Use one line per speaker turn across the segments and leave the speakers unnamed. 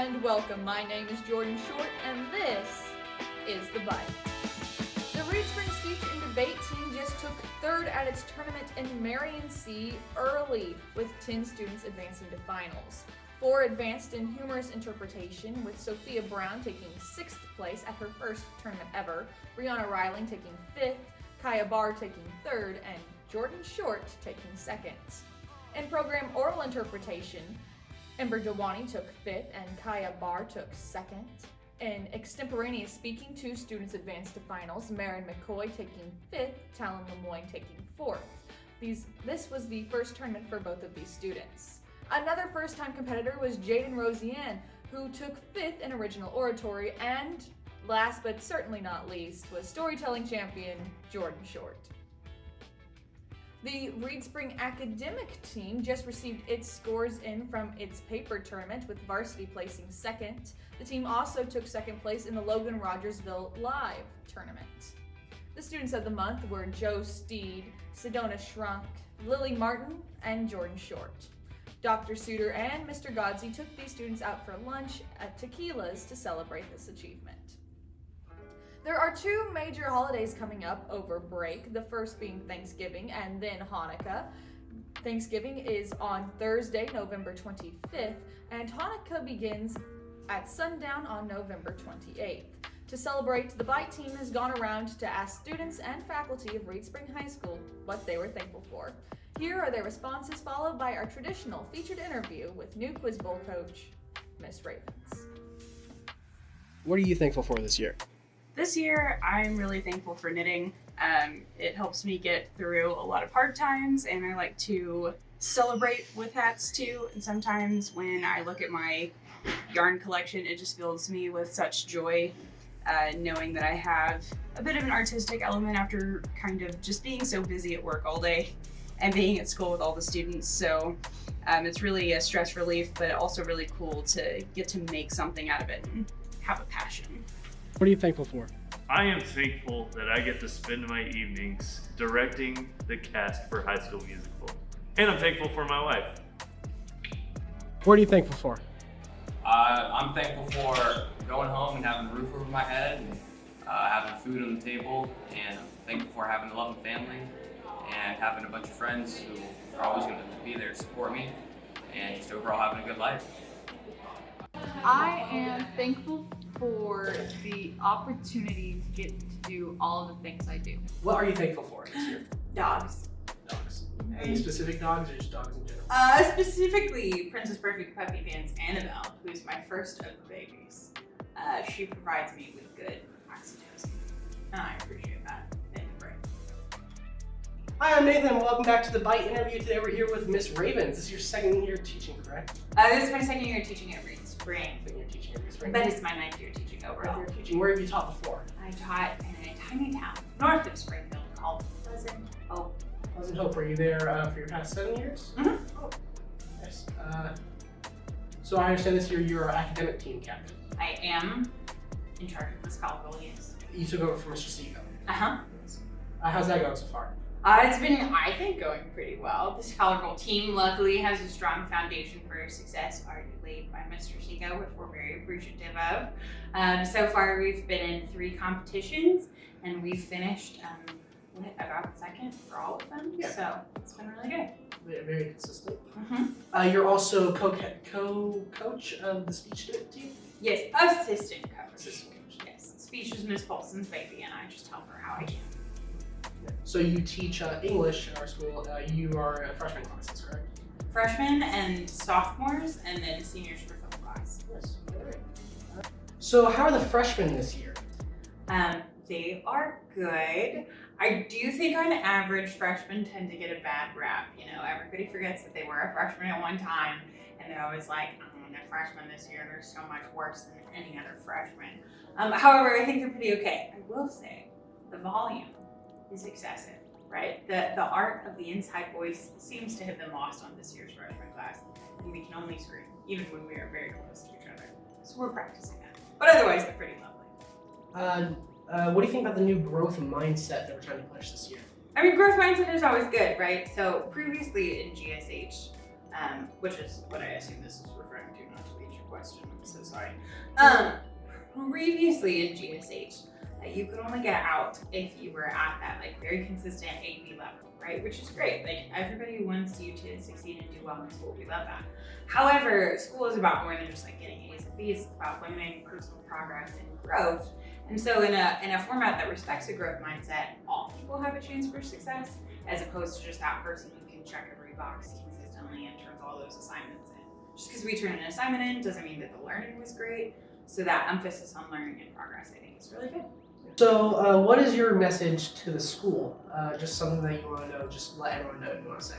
and welcome. My name is Jordan Short, and this is the Byte. The Reed Spring Speech and Debate team just took third at its tournament in Marion C early, with 10 students advancing to finals. 4 advanced in humorous interpretation, with Sophia Brown taking 6th place at her first tournament ever, Brianna Riling taking 5th, Kaya Barr taking 3rd, and Jordan Short taking 2nd. In program oral interpretation, Ember Dewani took 5th and Kaya Barr took 2nd. In extemporaneous speaking, 2 students advanced to finals, Marin McCoy taking 5th, Talon Lemoyne taking 4th. This was the first tournament for both of these students. Another first-time competitor was Jaden Rosian, who took 5th in original oratory, and last but certainly not least was storytelling champion Jordan Short. The Reed Spring academic team just received its scores in from its paper tournament, with varsity placing 2nd. The team also took 2nd place in the Logan Rogersville Live tournament. The students of the month were Joe Steed, Sedona Shrunk, Lily Martin, and Jordan Short. Dr. Suter and Mr. Godsey took these students out for lunch at Tequila's to celebrate this achievement. There are 2 major holidays coming up over break, the first being Thanksgiving and then Hanukkah. Thanksgiving is on Thursday, November 25th, and Hanukkah begins at sundown on November 28th. To celebrate, the Byte team has gone around to ask students and faculty of Reed Spring High School what they were thankful for. Here are their responses, followed by our traditional featured interview with new Quiz Bowl coach, Miss Ravens.
What are you thankful for this year?
This year, I'm really thankful for knitting. It helps me get through a lot of hard times, and I like to celebrate with hats too. And sometimes when I look at my yarn collection, it just fills me with such joy, knowing that I have a bit of an artistic element after kind of just being so busy at work all day and being at school with all the students. So it's really a stress relief, but also really cool to get to make something out of it and have a passion.
What are you thankful for?
I am thankful that I get to spend my evenings directing the cast for High School Musical. And I'm thankful for my wife.
What are you thankful for?
I'm thankful for going home and having a roof over my head and having food on the table, and I'm thankful for having a loving family and having a bunch of friends who are always going to be there to support me, and just overall having a good life.
I am thankful for the opportunity to get to do all of the things I do.
What are you thankful for this year?
Dogs.
Dogs. Any specific dogs or just dogs in general?
Specifically Princess Perfect Puppy Pants Annabelle, who's my first of the babies. She provides me with good oxytocin, and I appreciate that. Thank you, Brett.
Hi, I'm Nathan, and welcome back to the Byte interview. Today we're here with Miss Ravens. This is your second year teaching, correct?
This is my second year teaching at Reed Spring,
Second year teaching at Reed Spring.
but it's my 9th year teaching overall.
You're teaching. Where have you taught before?
I taught in a tiny town north of Springfield called Pleasant Hope.
Pleasant Hope. Were you there for your past 7 years?
Mhm.
Oh, nice. So I understand this year you're our academic team captain.
I am in charge of the scholarly, yes.
You took over from Mr. Seago.
Uh-huh.
How's that going so far?
It's been, I think, going pretty well. The Scholar team luckily has a strong foundation for success already laid by Mr. Seago, which we're very appreciative of. So far, we've been in 3 competitions, and we've finished about 2nd for all of them.
Yeah.
So it's been really good.
Very consistent.
Mm-hmm.
You're also co-coach of the speech team?
Yes, assistant coach.
Assistant coach.
Yes, speech is Miss Paulson's baby, and I just tell her how I can.
So you teach English in our school. You are a freshman classes, correct?
Freshmen and sophomores, and then seniors for film class.
Yes. All right. So how are the freshmen this year?
They are good. I do think on average freshmen tend to get a bad rap. You know, everybody forgets that they were a freshman at one time, and they're always like, they're freshmen this year, they're so much worse than any other freshman. However, I think they're pretty okay. I will say, the volume is excessive, right? The art of the inside voice seems to have been lost on this year's freshman class, and we can only scream, even when we are very close to each other. So we're practicing that. But otherwise, they're pretty lovely.
What do you think about the new growth mindset that we're trying to push this year?
I mean, growth mindset is always good, right? So previously in GSH, which is what I assume this is referring to, not to be question. I'm so sorry. Previously in GSH, you could only get out if you were at that like very consistent AP level, right? Which is great. Like everybody wants you to succeed and do well in school. We love that. However, school is about more than just like getting A's and B's. It's about learning, personal progress, and growth. And so in a format that respects a growth mindset, all people have a chance for success, as opposed to just that person who can check every box consistently and turns all those assignments in. Just because we turn an assignment in doesn't mean that the learning was great. So that emphasis on learning and progress, I think, is really good.
So, what is your message to the school? Just something that you want to know, just let everyone know you want to say.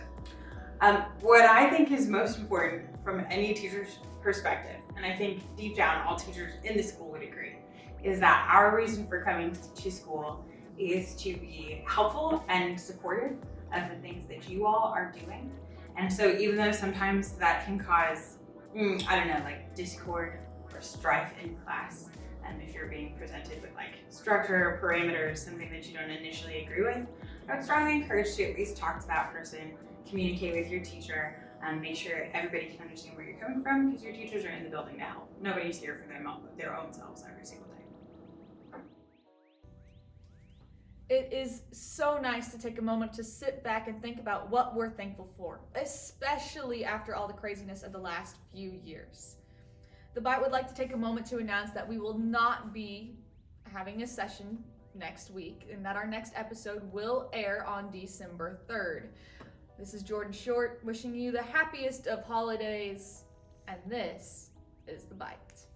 What I think is most important from any teacher's perspective, and I think deep down all teachers in the school would agree, is that our reason for coming to school is to be helpful and supportive of the things that you all are doing. And so even though sometimes that can cause, like discord or strife in class, if you're being presented with like structure, parameters, something that you don't initially agree with, I would strongly encourage you to at least talk to that person, communicate with your teacher, make sure everybody can understand where you're coming from, because your teachers are in the building to help. Nobody's here for their own selves every single day.
It is so nice to take a moment to sit back and think about what we're thankful for, especially after all the craziness of the last few years. The Byte would like to take a moment to announce that we will not be having a session next week and that our next episode will air on December 3rd. This is Jordan Short wishing you the happiest of holidays, and this is The Byte.